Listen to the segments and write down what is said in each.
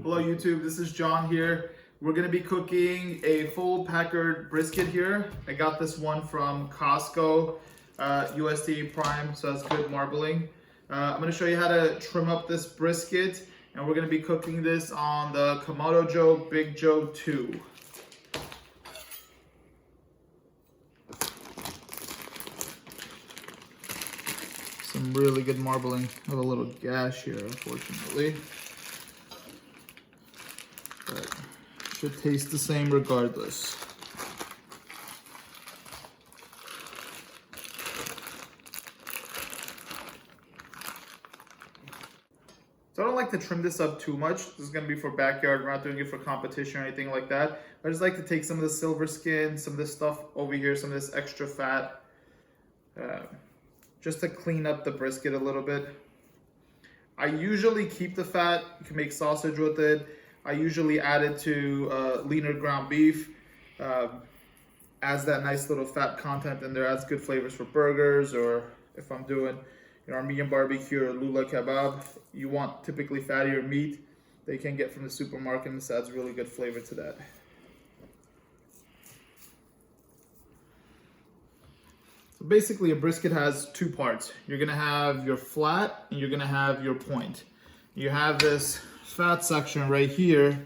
Hello YouTube, this is John here. We're gonna be cooking a full Packer brisket here. I got this one from Costco, USDA Prime, so that's good marbling. I'm gonna show you how to trim up this brisket, and we're gonna be cooking this on the Kamado Joe Big Joe 2. Some really good marbling. I have a little gash here, unfortunately. But should taste the same regardless. So I don't like to trim this up too much. This is gonna be for backyard. We're not doing it for competition or anything like that. I just like to take some of the silver skin, some of this stuff over here, some of this extra fat, just to clean up the brisket a little bit. I usually keep the fat. You can make sausage with it. I usually add it to leaner ground beef. Adds that nice little fat content in there. Adds good flavors for burgers, or if I'm doing Armenian barbecue or lula kebab, you want typically fattier meat that you can get from the supermarket, and this adds really good flavor to that. So basically a brisket has two parts. You're gonna have your flat and you're gonna have your point. You have this fat section right here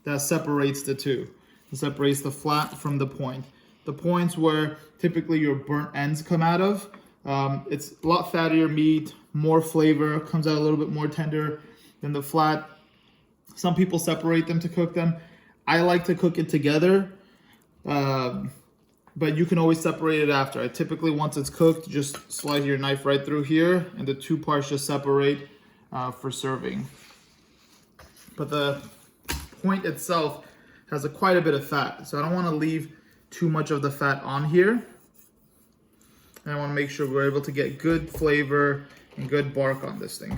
that separates the two. It separates the flat from the point. The point's where typically your burnt ends come out of. It's a lot fattier meat, more flavor, comes out a little bit more tender than the flat. Some people separate them to cook them. I like to cook it together, but you can always separate it after. I typically, once it's cooked, just slide your knife right through here and the two parts just separate for serving. But the point itself has quite a bit of fat, so I don't want to leave too much of the fat on here. And I want to make sure we're able to get good flavor and good bark on this thing.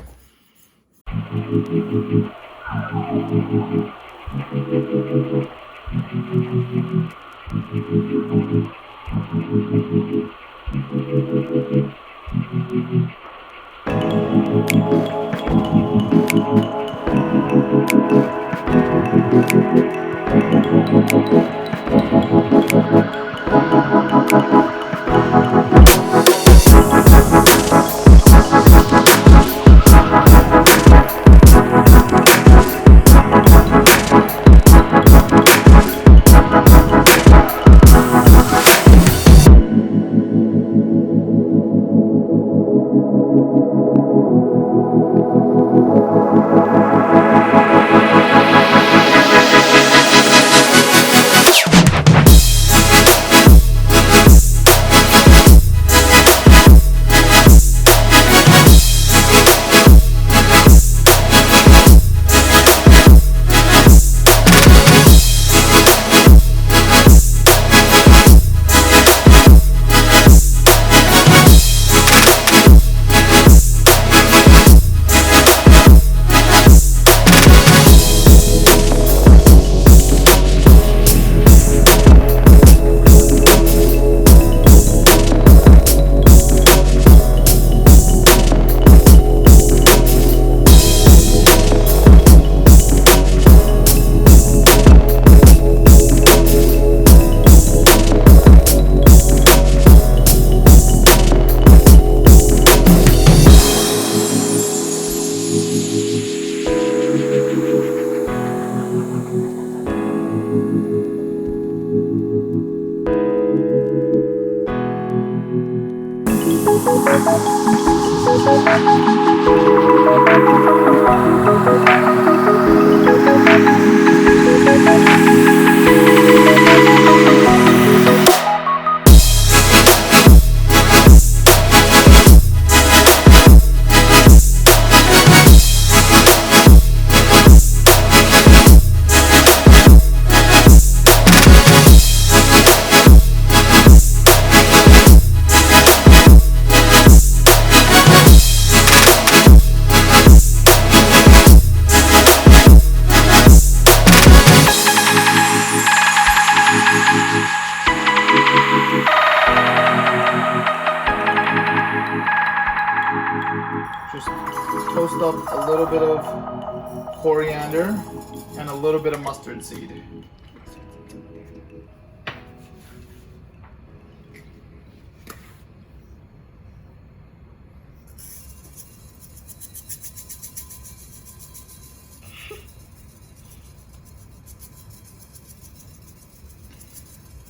Just toast up a little bit of coriander and a little bit of mustard seed.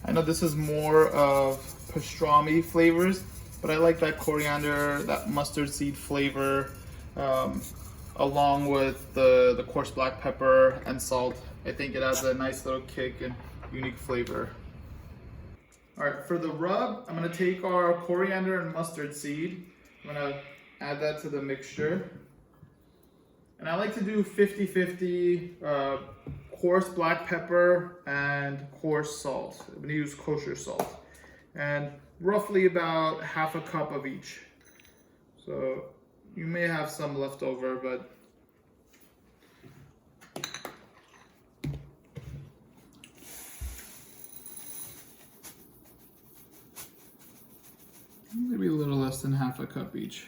I know this is more of pastrami flavors, but I like that coriander, that mustard seed flavor, along with the coarse black pepper and salt. I think it adds a nice little kick and unique flavor. All right, for the rub, I'm gonna take our coriander and mustard seed. I'm gonna add that to the mixture. And I like to do 50-50 coarse black pepper and coarse salt. I'm gonna use kosher salt. And roughly about half a cup of each. So you may have some left over, but maybe a little less than half a cup each.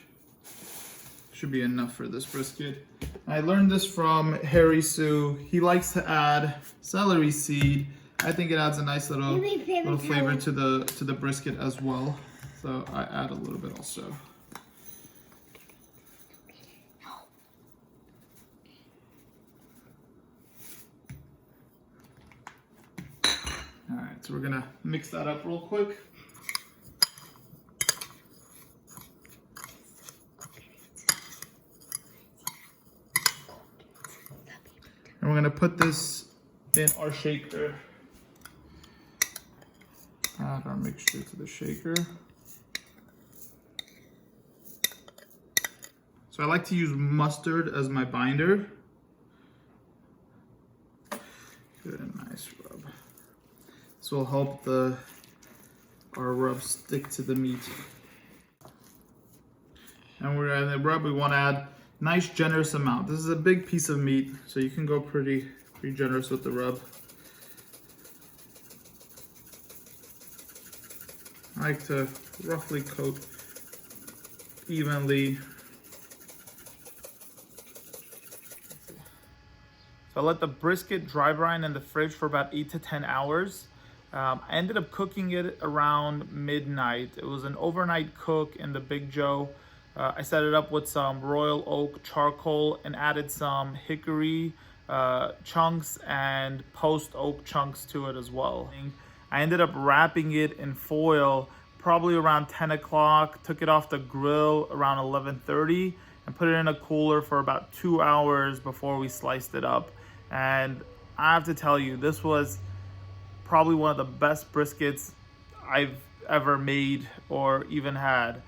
Should be enough for this brisket. I learned this from Harry Sue. He likes to add celery seed. I think it adds a nice little flavor to the brisket as well. So I add a little bit also. All right, so we're gonna mix that up real quick. And we're gonna put this in our shaker. Add our mixture to the shaker. So I like to use mustard as my binder. Good and nice rub. This will help our rub stick to the meat. And we're in the rub, we want to add nice generous amount. This is a big piece of meat, so you can go pretty generous with the rub. I like to roughly coat evenly. So I let the brisket dry brine in the fridge for about 8 to 10 hours. I ended up cooking it around midnight. It was an overnight cook in the Big Joe. I set it up with some royal oak charcoal and added some hickory chunks and post oak chunks to it as well. I ended up wrapping it in foil probably around 10 o'clock, took it off the grill around 11:30 and put it in a cooler for about 2 hours before we sliced it up. And I have to tell you, this was probably one of the best briskets I've ever made or even had.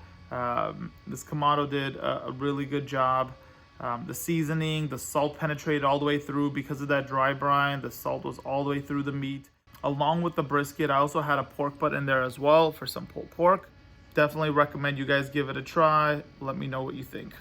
This Kamado did a really good job. The seasoning, the salt penetrated all the way through because of that dry brine. The salt was all the way through the meat. Along with the brisket, I also had a pork butt in there as well for some pulled pork. Definitely recommend you guys give it a try. Let me know what you think.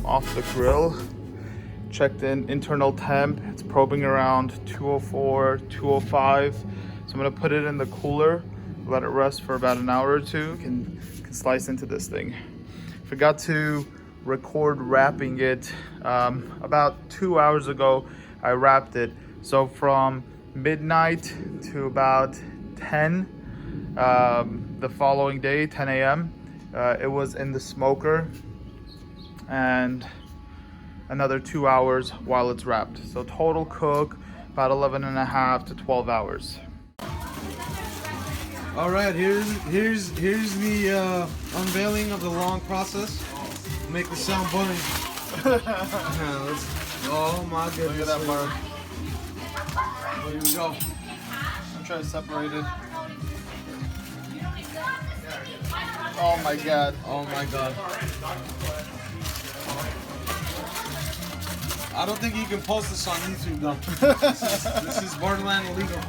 Off the grill, checked in internal temp, it's probing around 204, 205. So I'm gonna put it in the cooler, let it rest for about an hour or two. Can slice into this thing. Forgot to record wrapping it. About 2 hours ago, I wrapped it. So from midnight to about 10, The following day, 10 a.m., it was in the smoker, and another 2 hours while it's wrapped. So total cook about 11.5 to 12 hours. All right, here's the unveiling of the long process. Make the sound bunny. Oh my goodness! Look at that mark. Here we go. I'm trying to separate it. Oh my god. Oh my god. I don't think you can post this on YouTube though. This is borderline illegal.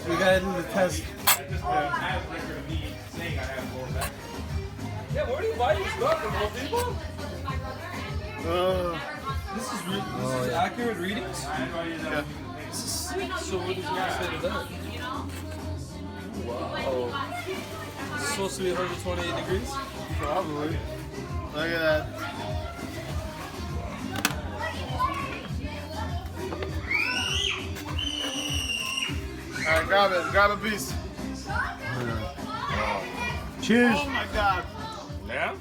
We gotta do the test. Yeah, where do you buy your stuff? From Home Depot? This is accurate readings? Yeah. This is sick. So what does it say to that? Wow. It's supposed to be 128 degrees? Probably. Look at that. Alright, grab a piece. Cheers. Oh my god. Yeah?